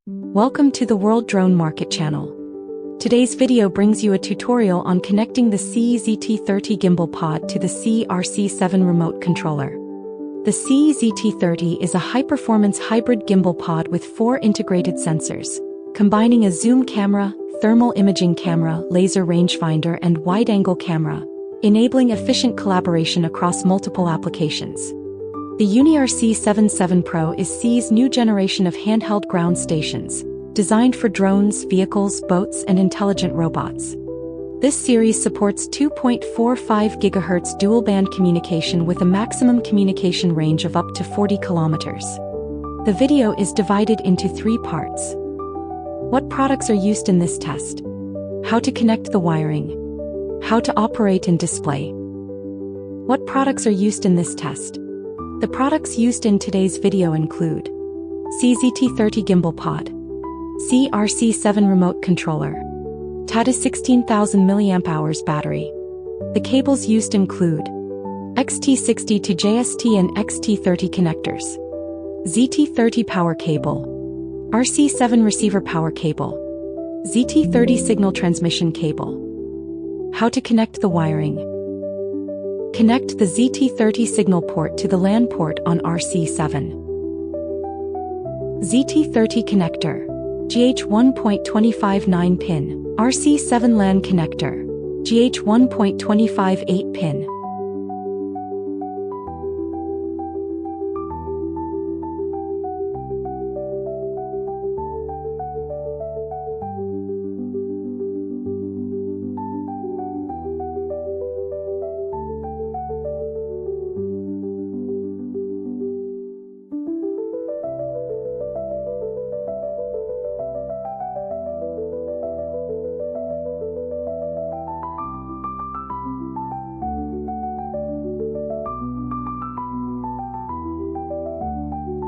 Welcome to the World Drone Market channel. Today's video brings you a tutorial on connecting the SIYI ZT30 Gimbal pod to the SIYI RC7 remote controller. The SIYI ZT30 is a high-performance hybrid gimbal pod with 4 integrated sensors, combining a zoom camera, thermal imaging camera, laser rangefinder, and wide-angle camera, enabling efficient collaboration across multiple applications. The UniRC 77 Pro is SIYI's new generation of handheld ground stations, designed for drones, vehicles, boats, and intelligent robots. This series supports 2.45 GHz dual-band communication with a maximum communication range of up to 40 kilometers. The video is divided into 3 parts. What products are used in this test? How to connect the wiring. How to operate and display. What products are used in this test? The products used in today's video include SIYI ZT30 Gimbal Pod, SIYI RC7 Remote Controller, TATA 16,000 mAh battery. The cables used include XT60 to JST and XT30 connectors, ZT30 power cable, RC7 receiver power cable, ZT30 signal transmission cable. How to connect the wiring. Connect the ZT30 signal port to the LAN port on RC7. ZT30 connector, GH1.259 pin, RC7 LAN connector, GH1.258 pin.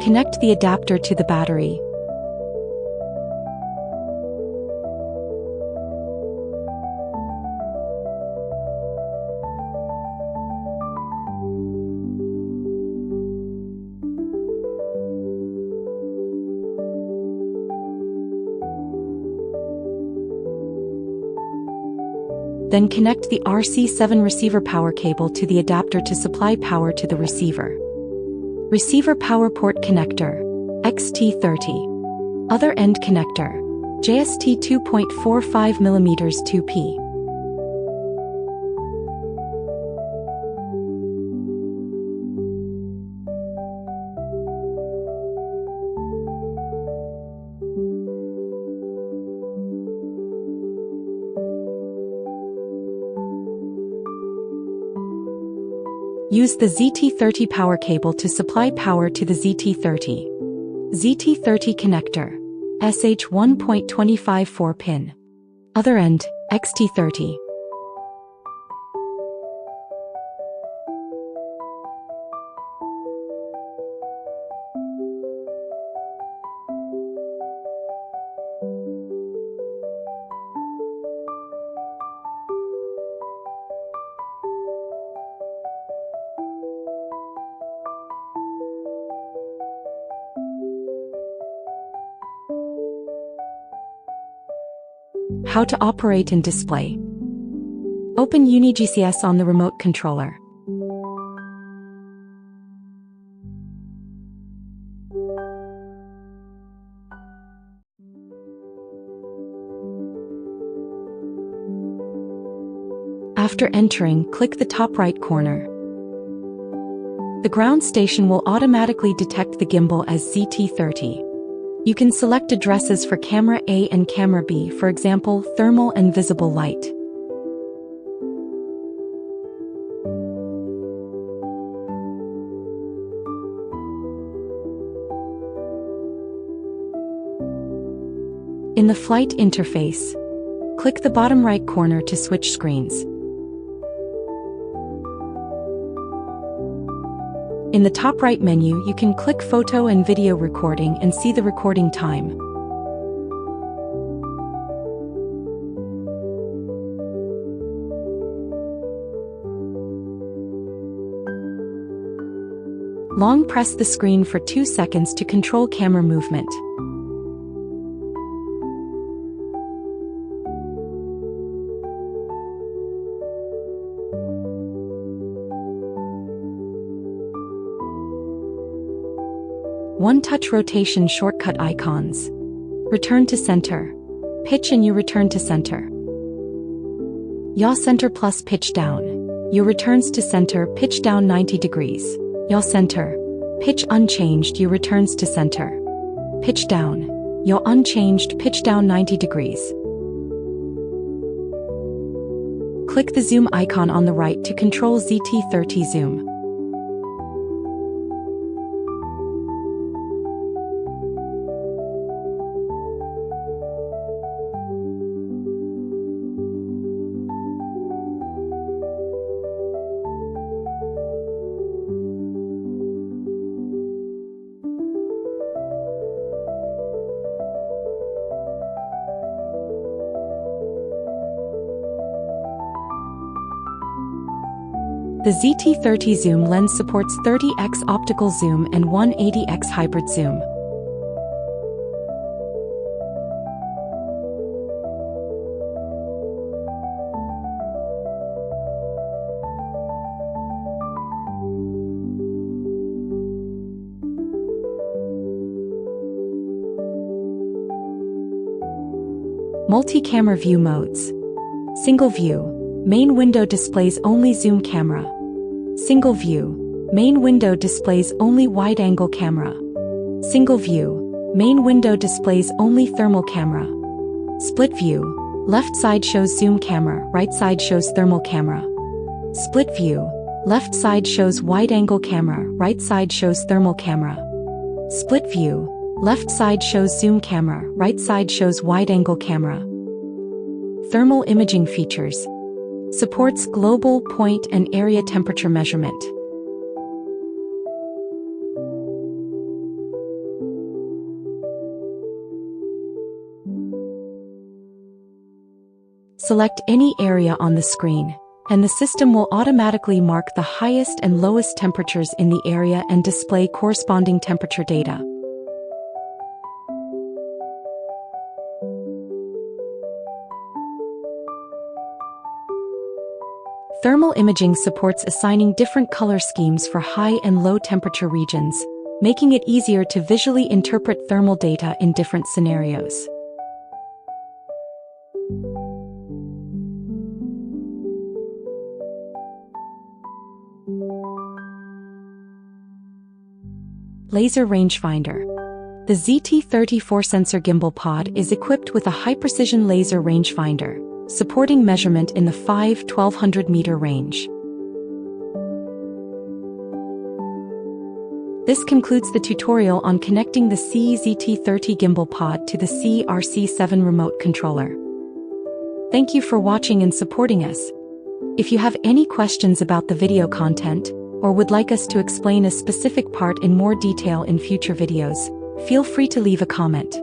Connect the adapter to the battery. Then connect the RC7 receiver power cable to the adapter to supply power to the receiver. Receiver power port connector, XT30. Other end connector, JST 2.45 mm 2P. Use the ZT30 power cable to supply power to the ZT30. ZT30 connector, SH 1.254 pin. Other end, XT30. How to operate and display. Open UniGCS on the remote controller. After entering, click the top right corner. The ground station will automatically detect the gimbal as ZT30. You can select addresses for camera A and camera B, for example, thermal and visible light. In the flight interface, click the bottom right corner to switch screens. In the top right menu, you can click photo and video recording and see the recording time. Long press the screen for 2 seconds to control camera movement. One-touch rotation shortcut icons. Return to center. Pitch and you return to center. Yaw center plus pitch down. You returns to center, pitch down 90 degrees. Yaw center. Pitch unchanged, you returns to center. Pitch down. Yaw unchanged, pitch down 90 degrees. Click the zoom icon on the right to control ZT30 zoom. The ZT30 zoom lens supports 30x optical zoom and 180x hybrid zoom. Multi-camera view modes. Single view. Main window displays only zoom camera. Single view. Main window displays only wide-angle camera. Single view. Main window displays only thermal camera. Split view. Left side shows zoom camera, right side shows thermal camera. Split view. Left side shows wide-angle camera, right side shows thermal camera. Split view. Left side shows zoom camera, right side shows wide-angle camera. Thermal imaging features. Supports global point and area temperature measurement. Select any area on the screen, and the system will automatically mark the highest and lowest temperatures in the area and display corresponding temperature data. Thermal imaging supports assigning different color schemes for high and low temperature regions, making it easier to visually interpret thermal data in different scenarios. Laser rangefinder. The ZT30 4-sensor gimbal pod is equipped with a high-precision laser rangefinder, supporting measurement in the 5–1200 meter range. This concludes the tutorial on connecting the SIYI ZT30 Gimbal pod to the SIYI RC7 remote controller. Thank you for watching and supporting us. If you have any questions about the video content, or would like us to explain a specific part in more detail in future videos, feel free to leave a comment.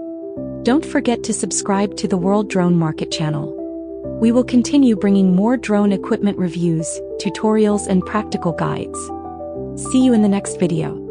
Don't forget to subscribe to the World Drone Market channel. We will continue bringing more drone equipment reviews, tutorials, and practical guides. See you in the next video.